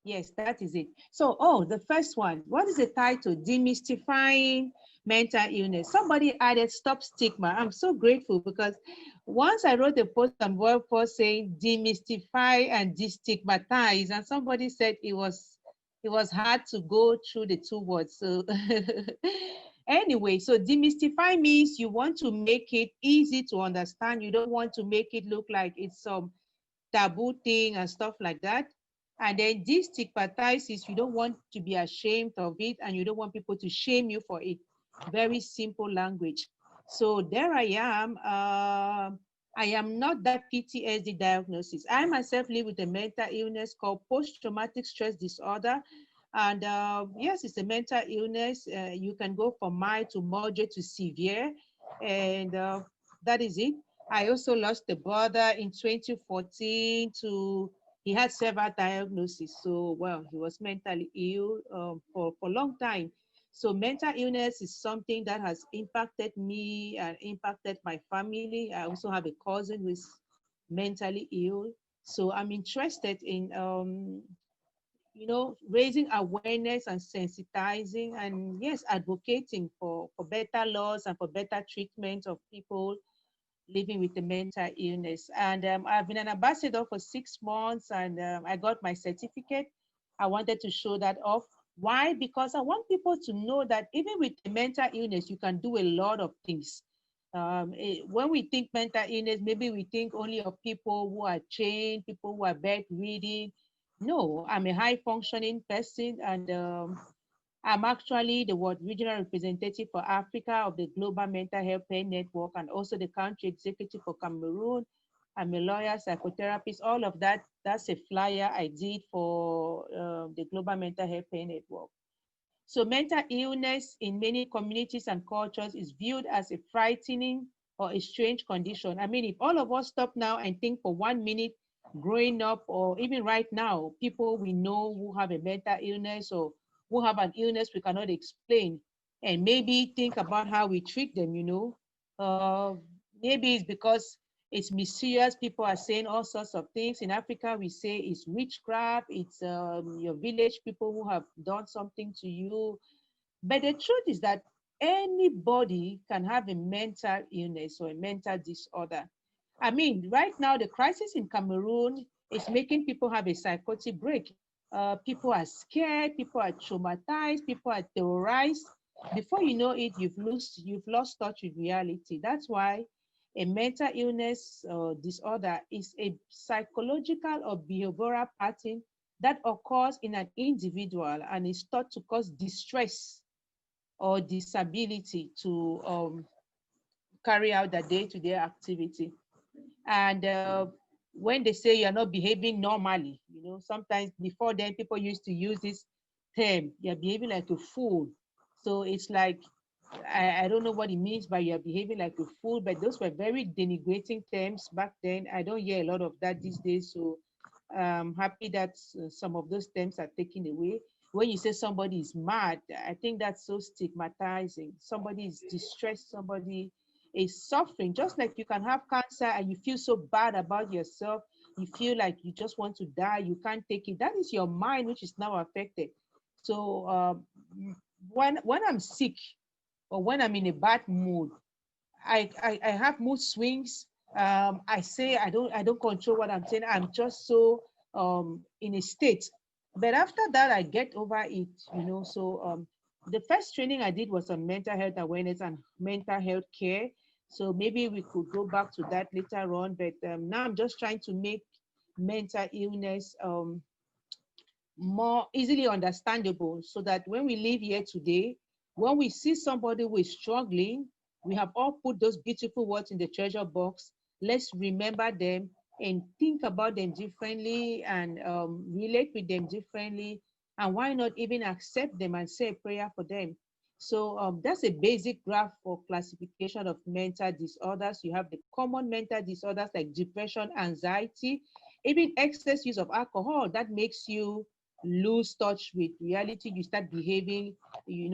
Yes, that is it. So, oh, the first one. What is the title? Demystifying mental illness. Somebody added stop stigma. I'm so grateful because once I wrote a post on WordPress saying demystify and destigmatize, and somebody said it was hard to go through the two words. So anyway, so demystify means you want to make it easy to understand. You don't want to make it look like it's some taboo thing and stuff like that. And then this stigmatizes, you don't want to be ashamed of it and you don't want people to shame you for it. Very simple language. So there I am. I am not that PTSD diagnosis. I myself live with a mental illness called post-traumatic stress disorder. And yes, it's a mental illness. You can go from mild to moderate to severe. And that is it. I also lost a brother in 2014 to, he had several diagnoses. So, well, he was mentally ill for a long time. So mental illness is something that has impacted me and impacted my family. I also have a cousin who is mentally ill. So I'm interested in, raising awareness and sensitizing and yes, advocating for better laws and for better treatment of people living with a mental illness. And I've been an ambassador for 6 months and I got my certificate. I wanted to show that off. Why? Because I want people to know that even with a mental illness, you can do a lot of things. When we think mental illness, maybe we think only of people who are chained, people who are bedridden. No, I'm a high functioning person and I'm actually the World Regional Representative for Africa of the Global Mental Health Care Network and also the country executive for Cameroon. I'm a lawyer, psychotherapist, all of that. That's a flyer I did for the Global Mental Health Care Network. So mental illness in many communities and cultures is viewed as a frightening or a strange condition. I mean, if all of us stop now and think for 1 minute growing up or even right now, people we know who have a mental illness or who have an illness we cannot explain, and maybe think about how we treat them, maybe it's because it's mysterious. People are saying all sorts of things. In Africa, we say it's witchcraft, it's your village people who have done something to you. But the truth is that anybody can have a mental illness or a mental disorder. I mean, right now, the crisis in Cameroon is making people have a psychotic break. People are scared, people are traumatized, people are terrorized. Before you know it, you've lost touch with reality. That's why a mental illness or disorder is a psychological or behavioral pattern that occurs in an individual and is thought to cause distress or disability to carry out their day-to-day activity. And when they say you're not behaving normally, sometimes before then people used to use this term, you're behaving like a fool. So it's like, I don't know what it means by you're behaving like a fool, but those were very denigrating terms back then. I don't hear a lot of that these days. So I'm happy that some of those terms are taken away. When you say somebody is mad, I think that's so stigmatizing. Somebody is distressed, somebody is suffering. Just like you can have cancer and you feel so bad about yourself, you feel like you just want to die, you can't take it. That is your mind, which is now affected. So when I'm sick or when I'm in a bad mood, I have mood swings. I say I don't control what I'm saying. I'm just so in a state. But after that, I get over it. So the first training I did was on mental health awareness and mental health care. So maybe we could go back to that later on. But now I'm just trying to make mental illness more easily understandable so that when we live here today, when we see somebody who is struggling, we have all put those beautiful words in the treasure box. Let's remember them and think about them differently and relate with them differently. And why not even accept them and say a prayer for them? So that's a basic graph for classification of mental disorders. You have the common mental disorders like depression, anxiety, even excess use of alcohol that makes you lose touch with reality. You start behaving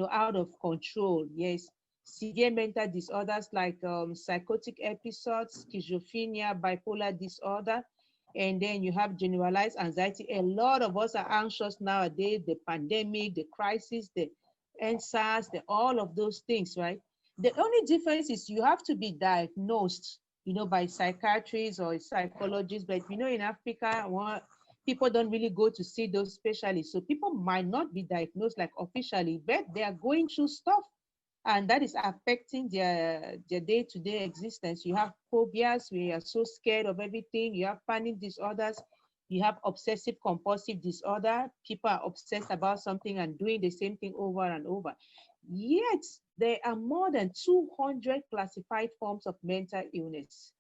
out of control. Yes, severe mental disorders like psychotic episodes, schizophrenia, bipolar disorder. And then you have generalized anxiety. A lot of us are anxious nowadays, the pandemic, the crisis, the NSAS, all of those things, right? The only difference is you have to be diagnosed, by psychiatrists or psychologists. But in Africa, people don't really go to see those specialists. So people might not be diagnosed like officially, but they are going through stuff, and that is affecting their day-to-day existence. You have phobias where you are so scared of everything. You have panic disorders. You have obsessive compulsive disorder. People are obsessed about something and doing the same thing over and over. Yet there are more than 200 classified forms of mental illness.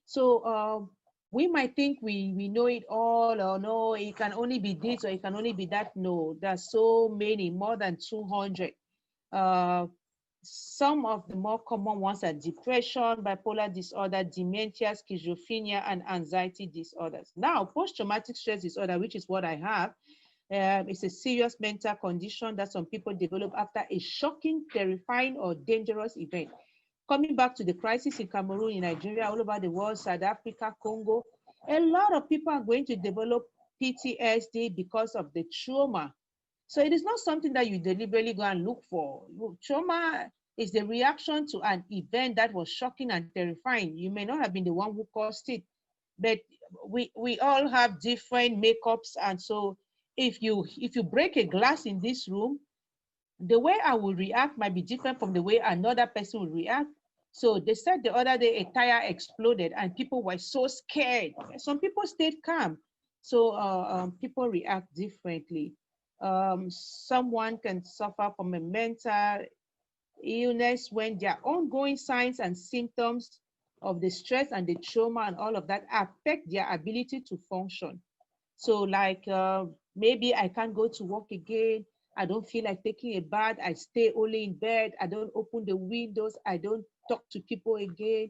So we might think we know it all, or no, it can only be this or it can only be that. No, there's so many, more than 200. Uh, some of the more common ones are depression, bipolar disorder, dementia, schizophrenia, and anxiety disorders. Now, post-traumatic stress disorder, which is what I have, it's a serious mental condition that some people develop after a shocking, terrifying, or dangerous event. Coming back to the crisis in Cameroon, in Nigeria, all over the world, South Africa, Congo, a lot of people are going to develop PTSD because of the trauma. So it is not something that you deliberately go and look for. Trauma is the reaction to an event that was shocking and terrifying. You may not have been the one who caused it, but we all have different makeups. And so if you break a glass in this room, the way I will react might be different from the way another person will react. So they said the other day a tire exploded and people were so scared. Some people stayed calm. So people react differently. Someone can suffer from a mental illness when their ongoing signs and symptoms of the stress and the trauma and all of that affect their ability to function. So like maybe I can't go to work again. I don't feel like taking a bath. I stay only in bed. I don't open the windows. I don't talk to people again.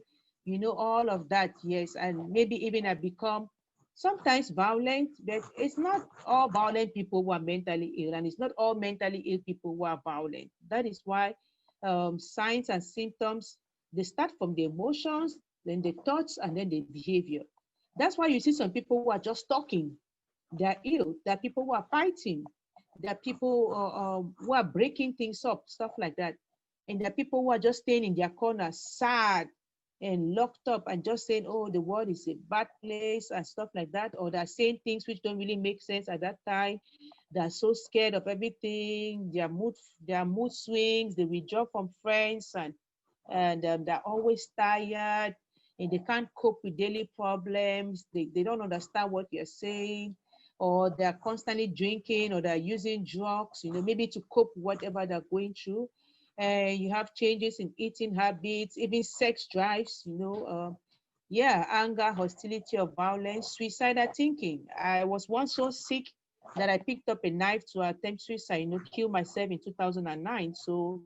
All of that, yes. And maybe even I become sometimes violent, but it's not all violent people who are mentally ill, and it's not all mentally ill people who are violent. That is why signs and symptoms, they start from the emotions, then the thoughts, and then the behavior. That's why you see some people who are just talking, they're ill. There are people who are fighting. There are people who are breaking things up, stuff like that. And there are people who are just staying in their corner, sad and locked up and just saying, oh, the world is a bad place and stuff like that. Or they're saying things which don't really make sense at that time. They're so scared of everything. Their mood swings. They withdraw from friends, and they're always tired, and they can't cope with daily problems. They don't understand what you're saying, or they're constantly drinking, or they're using drugs, maybe to cope with whatever they're going through. And you have changes in eating habits, even sex drives, yeah, anger, hostility, or violence, suicidal thinking. I was once so sick that I picked up a knife to attempt suicide, kill myself in 2009. So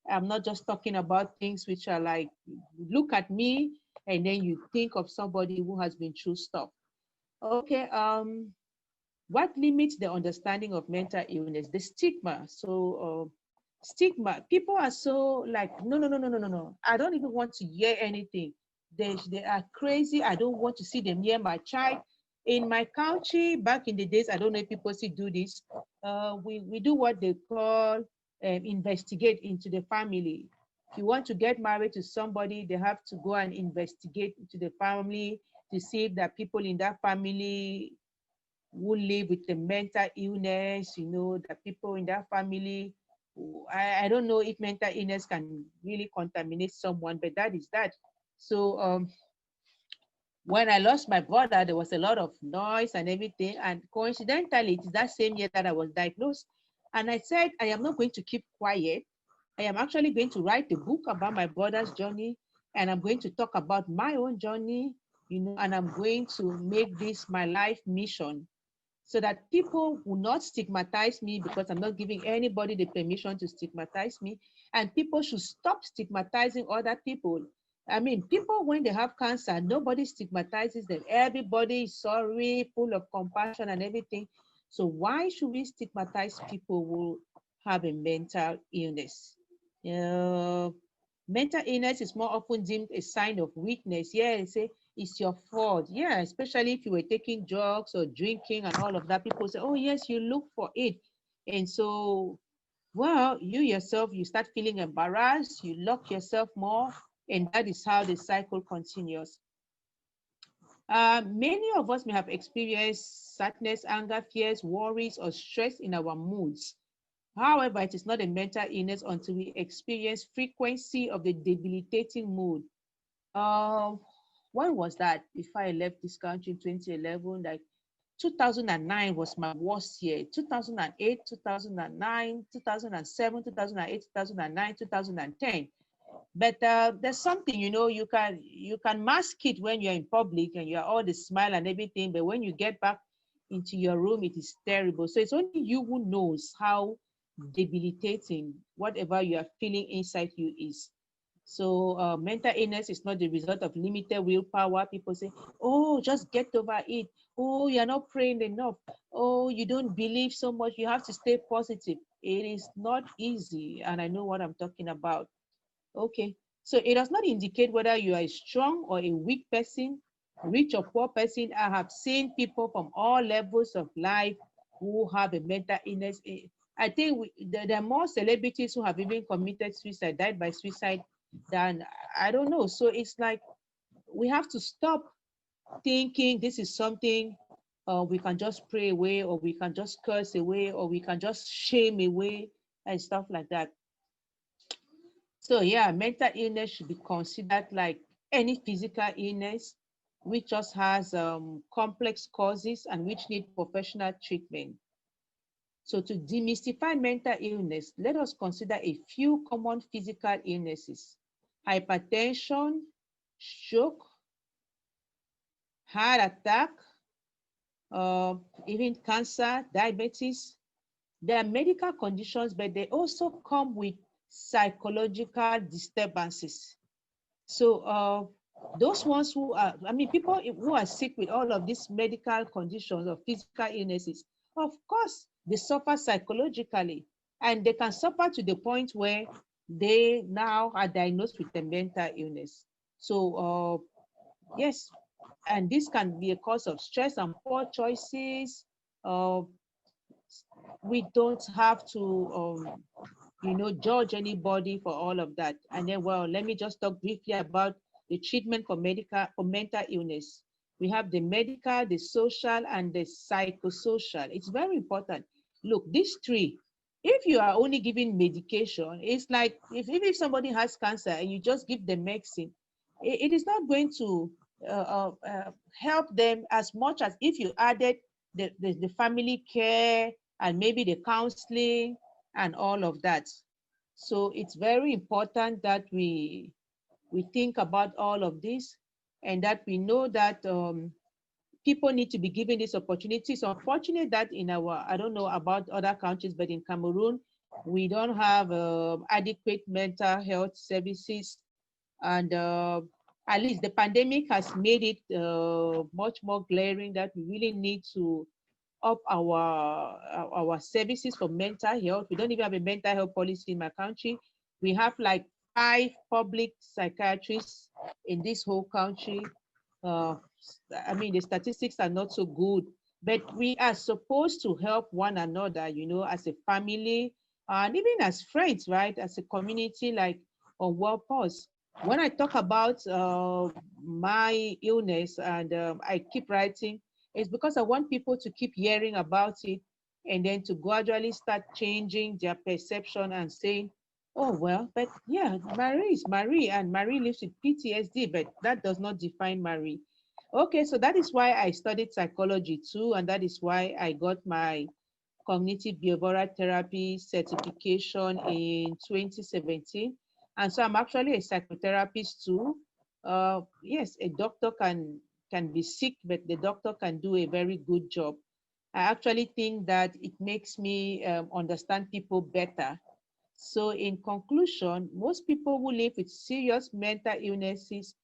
I'm not just talking about things which are like, look at me, and then you think of somebody who has been through stuff. Okay, what limits the understanding of mental illness? The stigma. So stigma, people are so like, no, no, no, no, no, no, no. I don't even want to hear anything. They are crazy. I don't want to see them near my child. In my country, back in the days, I don't know if people still do this. We do what they call investigate into the family. If you want to get married to somebody, they have to go and investigate into the family to see if there are people in that family who live with a mental illness, the people in that family. I don't know if mental illness can really contaminate someone, but that is that. So when I lost my brother, there was a lot of noise and everything. And coincidentally, it is that same year that I was diagnosed. And I said, I am not going to keep quiet. I am actually going to write a book about my brother's journey. And I'm going to talk about my own journey, and I'm going to make this my life mission so that people will not stigmatize me, because I'm not giving anybody the permission to stigmatize me. And people should stop stigmatizing other people. I mean, people, when they have cancer, nobody stigmatizes them. Everybody is sorry, full of compassion and everything. So why should we stigmatize people who have a mental illness? Mental illness is more often deemed a sign of weakness. Yeah, say it's your fault. Yeah, especially if you were taking drugs or drinking and all of that. People say, oh, yes, you look for it. And so, well, you yourself, you start feeling embarrassed, you lock yourself more, and that is how the cycle continues. Many of us may have experienced sadness, anger, fears, worries, or stress in our moods. However, it is not a mental illness until we experience frequency of the debilitating mood. Um, when was that? Before I left this country in 2011, like 2009 was my worst year. 2008, 2009, 2007, 2008, 2009, 2010. But there's something, you can mask it when you're in public and you're all the smile and everything. But when you get back into your room, it is terrible. So it's only you who knows how debilitating whatever you are feeling inside you is. So mental illness is not the result of limited willpower. People say, oh, just get over it. Oh, you're not praying enough. Oh, you don't believe so much. You have to stay positive. It is not easy. And I know what I'm talking about. Okay. So it does not indicate whether you are a strong or a weak person, rich or poor person. I have seen people from all levels of life who have a mental illness. I think there are more celebrities who have even committed suicide, died by suicide, than I don't know. So it's like we have to stop thinking this is something we can just pray away, or we can just curse away, or we can just shame away, and stuff like that. So yeah, mental illness should be considered like any physical illness, which just has complex causes and which need professional treatment. So to demystify mental illness, let us consider a few common physical illnesses: hypertension, stroke, heart attack, uh, even cancer, diabetes. They are medical conditions, but they also come with psychological disturbances. So those ones who are, I mean, people who are sick with all of these medical conditions or physical illnesses, of course, they suffer psychologically, and they can suffer to the point where they now are diagnosed with a mental illness. So yes, and this can be a cause of stress and poor choices. Uh, we don't have to judge anybody for all of that. And then, well, let me just talk briefly about the treatment for mental illness. We have the medical, the social, and the psychosocial. It's very important. Look, these three, if you are only giving medication, it's like if somebody has cancer and you just give them medicine, it is not going to help them as much as if you added the family care and maybe the counseling and all of that. So it's very important that we think about all of this, and that we know that people need to be given these opportunities. It's unfortunate that in our, I don't know about other countries, but in Cameroon, we don't have adequate mental health services. And at least the pandemic has made it much more glaring that we really need to up our services for mental health. We don't even have a mental health policy in my country. We have like 5 public psychiatrists in this whole country. Uh, I mean, the statistics are not so good, but we are supposed to help one another, as a family and even as friends, right? As a community, like on World Pulse. When I talk about my illness and I keep writing, it's because I want people to keep hearing about it and then to gradually start changing their perception and saying, oh, well, but yeah, Marie is Marie and Marie lives with PTSD, but that does not define Marie. Okay, so that is why I studied psychology too, and that is why I got my cognitive behavioral therapy certification in 2017. And so I'm actually a psychotherapist too. Yes, a doctor can be sick, but the doctor can do a very good job. I actually think that it makes me understand people better. So in conclusion, most people who live with serious mental illnesses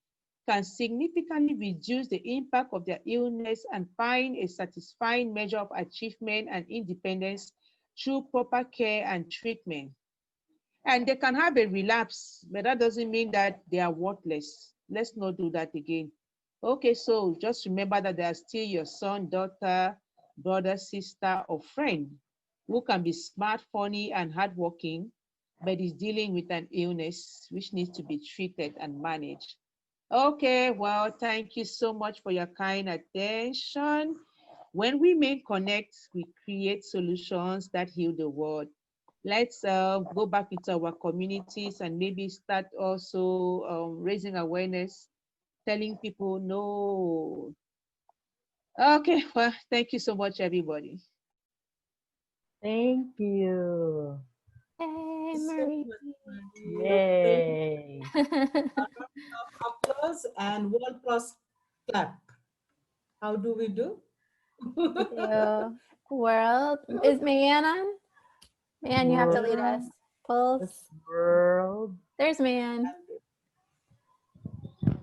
can significantly reduce the impact of their illness and find a satisfying measure of achievement and independence through proper care and treatment. And they can have a relapse, but that doesn't mean that they are worthless. Let's not do that again. Okay, so just remember that they are still your son, daughter, brother, sister, or friend who can be smart, funny, and hardworking, but is dealing with an illness which needs to be treated and managed. Okay, well, thank you so much for your kind attention. When women connect, we create solutions that heal the world. Let's go back into our communities and maybe start also raising awareness, telling people no. Okay, well, thank you so much, everybody. Thank you. Hey, So Marie. much, Marie. Thank you. Yay. A round of applause and one plus clap. How do we do? Yeah. World. Is Mayan on? Man, you have to World. lead us. Yeah. Pulse. World. There's Man.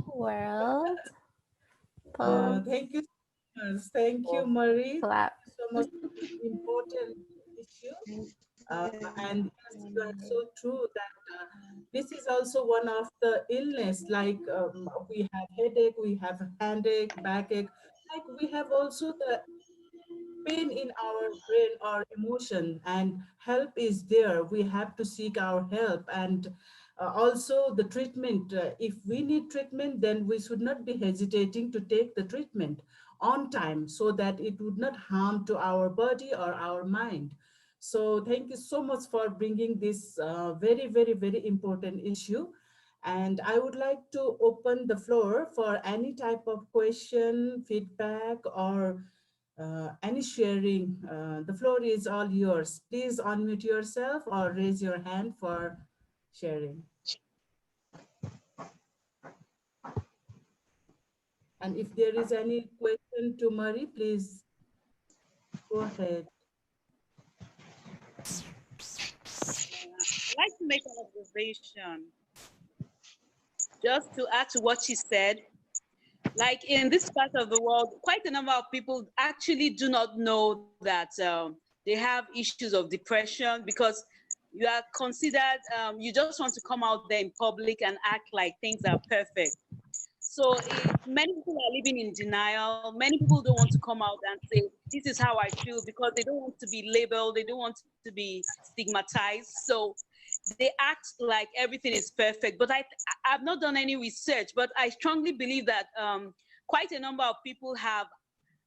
World. World. Pulse. Thank you so much. Thank you, Pulse. Marie. Clap. Thank you so much for this important issue. And yes, you are so true that this is also one of the illness. Like we have headache, we have handache, backache. Like we have also the pain in our brain or emotion, and help is there. We have to seek our help, and also the treatment. If we need treatment, then we should not be hesitating to take the treatment on time so that it would not harm to our body or our mind. So thank you so much for bringing this very, very, very important issue. And I would like to open the floor for any type of question, feedback, or any sharing. The floor is all yours. Please unmute yourself or raise your hand for sharing. And if there is any question to Marie, please go ahead. I'd like to make an observation just to add to what she said. Like in this part of the world, quite a number of people actually do not know that they have issues of depression because you are considered, you just want to come out there in public and act like things are perfect. So many people are living in denial. Many people don't want to come out and say, this is how I feel, because they don't want to be labeled, they don't want to be stigmatized. So they act like everything is perfect. But I've not done any research, but I strongly believe that quite a number of people have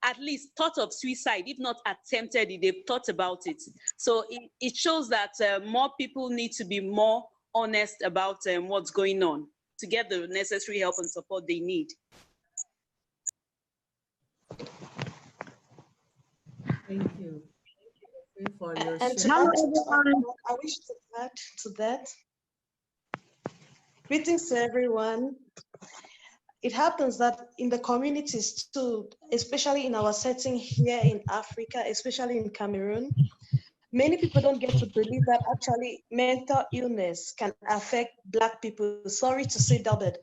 at least thought of suicide, if not attempted it, they've thought about it. So it shows that more people need to be more honest about what's going on to get the necessary help and support they need. Thank you. Thank you for your And to share. add Hello, to that, everyone. I wish to add to that. Greetings to everyone. It happens that in the communities too, especially in our setting here in Africa, especially in Cameroon, many people don't get to believe that actually mental illness can affect Black people. Sorry to say that, but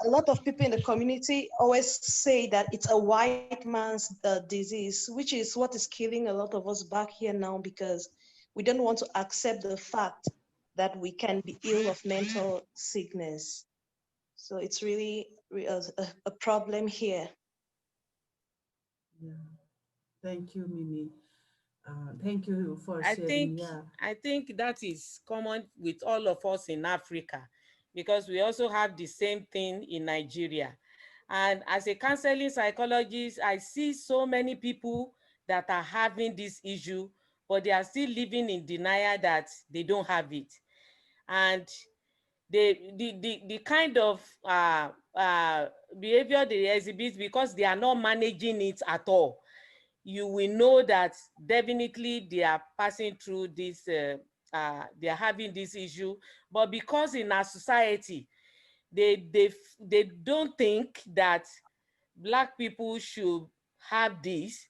a lot of people in the community always say that it's a white man's disease, which is what is killing a lot of us back here now because we don't want to accept the fact that we can be ill of mental sickness. So it's really a problem here. Yeah. Thank you, Mimi. Thank you for I sharing. think Yeah. I think that is common with all of us in Africa because we also have the same thing in Nigeria. And as a counseling psychologist, I see so many people that are having this issue, but they are still living in denial that they don't have it. And the kind of behavior they exhibit, because they are not managing it at all, you will know that definitely they are passing through this, they are having this issue. But because in our society, they don't think that Black people should have this.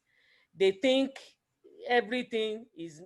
They think everything is